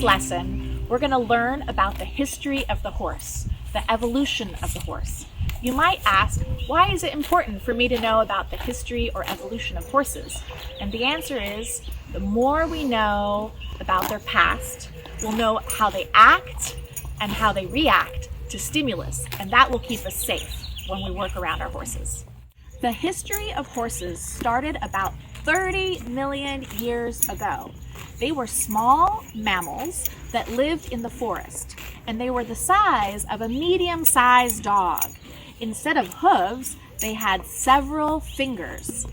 lesson, we're going to learn about the history of the horse, the evolution of the horse. You might ask, why is it important for me to know about the history or evolution of horses? And the answer is, the more we know about their past, we'll know how they act and how they react to stimulus, and that will keep us safe when we work around our horses. The history of horses started about 30 million years ago. They were small mammals that lived in the forest, and they were the size of a medium-sized dog. Instead of hooves, they had several fingers.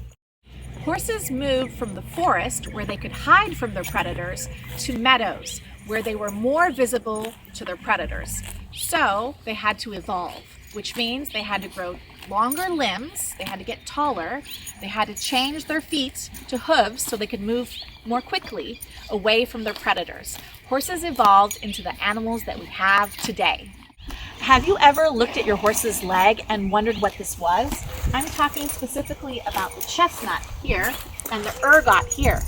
Horses moved from the forest, where they could hide from their predators, to meadows, where they were more visible to their predators. So they had to evolve, which means they had to grow longer limbs, they had to get taller, they had to change their feet to hooves so they could move more quickly away from their predators. Horses evolved into the animals that we have today. Have you ever looked at your horse's leg and wondered what this was? I'm talking specifically about the chestnut here and the ergot here.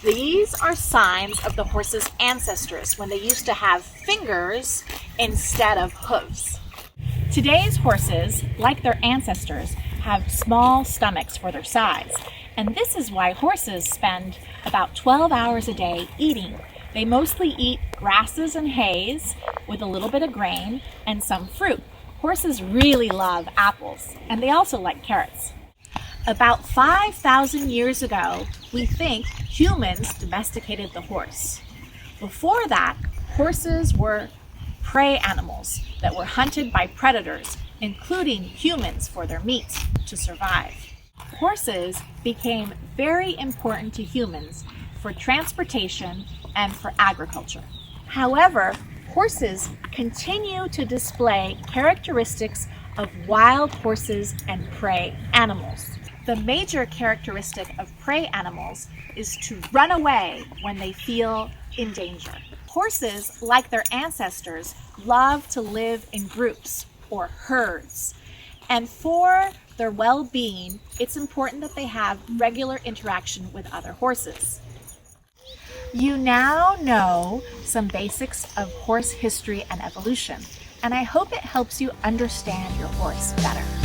These are signs of the horse's ancestors when they used to have fingers instead of hooves. Today's horses, like their ancestors, have small stomachs for their size, and this is why horses spend about 12 hours a day eating. They mostly eat grasses and hays with a little bit of grain and some fruit. Horses really love apples, and they also like carrots. About 5,000 years ago, we think humans domesticated the horse. Before that, horses were prey animals that were hunted by predators, including humans, for their meat to survive. Horses became very important to humans for transportation and for agriculture. However, horses continue to display characteristics of wild horses and prey animals. The major characteristic of prey animals is to run away when they feel in danger. Horses, like their ancestors, love to live in groups or herds. And for their well-being, it's important that they have regular interaction with other horses. You now know some basics of horse history and evolution, and I hope it helps you understand your horse better.